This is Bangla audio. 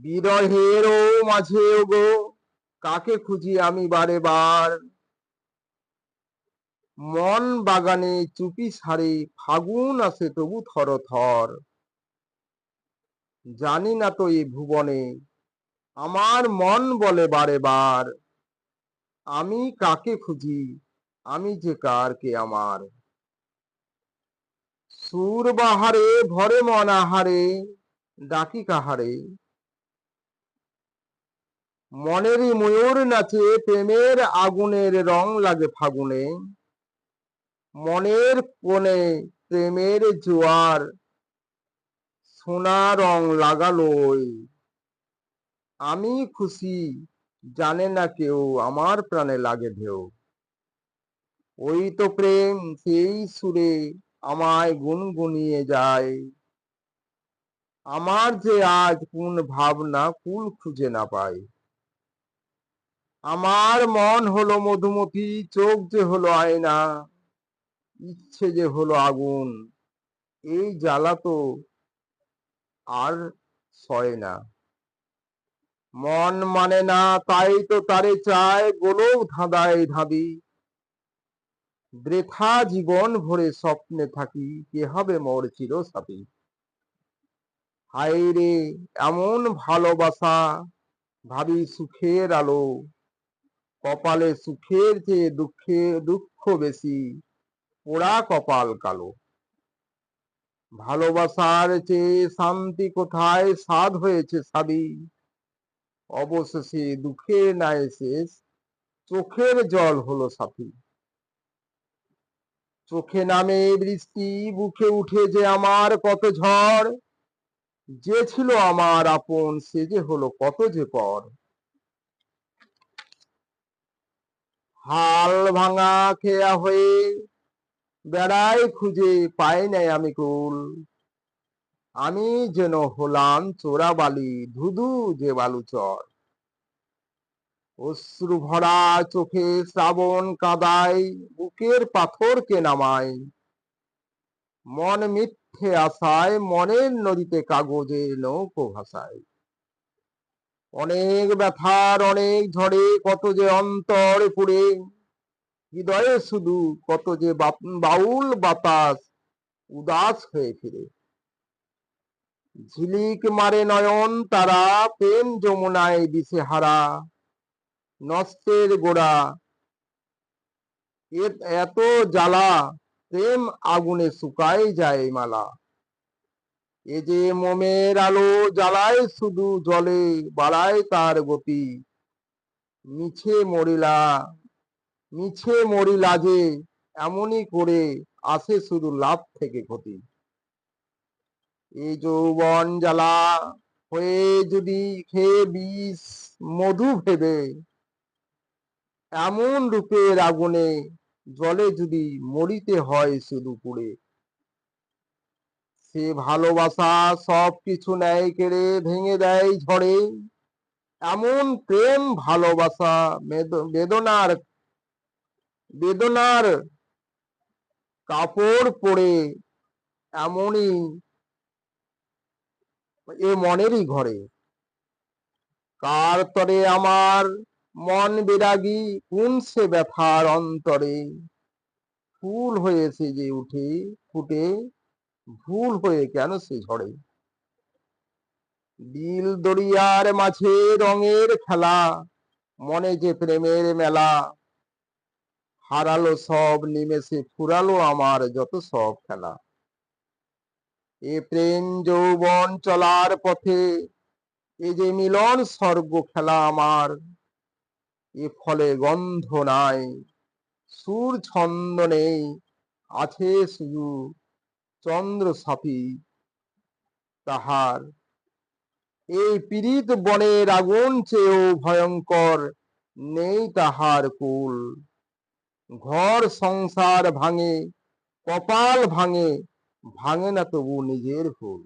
বিরহেরও মাঝে ওগো কাকে খুঁজি আমি বারে বার। মন বাগানে চুপি সারে ফাগুন আসে তবু থর থর। জানি না তো এই ভুবনে আমার মন বলে বারে বার, আমি কাকে খুঁজি আমি যে কার কে আমার। সুর বাহারে ভরে মন আহারে ডাকি কাহারে, মনেরই ময়ূর নাচে প্রেমের আগুনের রং লাগে ফাগুনে। মনের কোণে প্রেমের জোয়ার সোনা রং লাগালোয়, আমি খুশি জানে না কেউ আমার প্রাণে লাগে ঢেউ। ওই তো প্রেম সেই সুরে আমায় গুনগুনিয়ে যায়, আমার যে আজ কোন ভাবনা কুল খুঁজে না পাই। আমার মন হলো মধুমতি, চোখ যে হলো আয়না, ইচ্ছে যে হলো আগুন, এই জ্বালা তো আর সয় না। মন মানে না তাই তো তারে চায়, গোলক ধাঁধায় ধাঁধি, বৃথা জীবন ভরে স্বপ্নে থাকি, কে হবে মোর চিরসাথী। হায় রে এমন ভালোবাসা, ভাবি সুখের আলো, কপালে সুখের চেয়ে দুঃখ বেশি, পোড়া কপাল কালো। ভালোবাসার চেয়ে শান্তি কোথায়, সাধ হয়েছে সাবি, অবশেষে দুঃখের নাই শেষ, চোখের জল হলো সাথী। চোখে নামে বৃষ্টি, বুকে উঠে যে আমার কত ঝড়, যে ছিল আমার আপন সে যে হলো কত যে পর। হাল ভাঙা খেয়া হয়ে বেড়াই খুঁজে পাই নাই আমি কুল, আমি যেন হলাম চোরাবালি ধুধু যে বালুচর। অশ্রু ভরা চোখে শ্রাবণ কাদায় বুকের পাথরকে নামায়, মন মিথ্যে আশায় মনের নদীতে কাগজে নৌকো ভাসায়। অনেক ব্যথার অনেক ঝড়ে কত যে অন্তর পুড়ে, হৃদয়ে শুধু কত যে বাউল বাতাস উদাস হয়ে ফিরে। ঝিলিক মারে নয়ন তারা, প্রেম যমুনায় দিশেহারা, নষ্টের গোড়া এত জ্বালা, প্রেম আগুনে শুকায় যায় মালা। এ যে মোমের আলো জ্বালায় শুধু জলে, বাড়ায় তার গতি, মিছে মরিলা মিছে মরিলা যে এমনই করে, আসে শুধু লাভ থেকে ক্ষতি। এই যৌবন জ্বালা হয়ে যদি খেয়ে বিষ মধু ভেবে, এমন রূপের আগুনে জলে যদি মরিতে হয় শুধু পুড়ে। সে ভালোবাসা সব কিছু নেয় কেড়ে, ভেঙে দেয় ঝড়ে, এমন প্রেম ভালোবাসা বেদনার বেদনার কাপড় পরে, এমনই এ মনেরই ঘরে। কার তরে আমার মন বিরাগী, কোন সে ব্যথার অন্তরে, ফুল হয়েছে যে উঠে ফুটে, ভুল হয়ে কেন সে ঝরে। দিল দরিয়ার মাঝে রঙের খেলা, মনে যে প্রেমের মেলা, হারালো সব নিমেষে ফুরালো আমার যত সব খেলা। এ প্রেম যৌবন চলার পথে, এ যে মিলন স্বর্গ খেলা আমার, এ ফলে গন্ধ নাই, সুর ছন্দ নেই, আছে শুধু চন্দ্র সাথী তাহার। এই পীড়িত বনের আগুন চেয়েও ভয়ঙ্কর, নেই তাহার কুল। ঘর সংসার ভাঙে, কপাল ভাঙে, ভাঙে না তবু নিজের ভুল।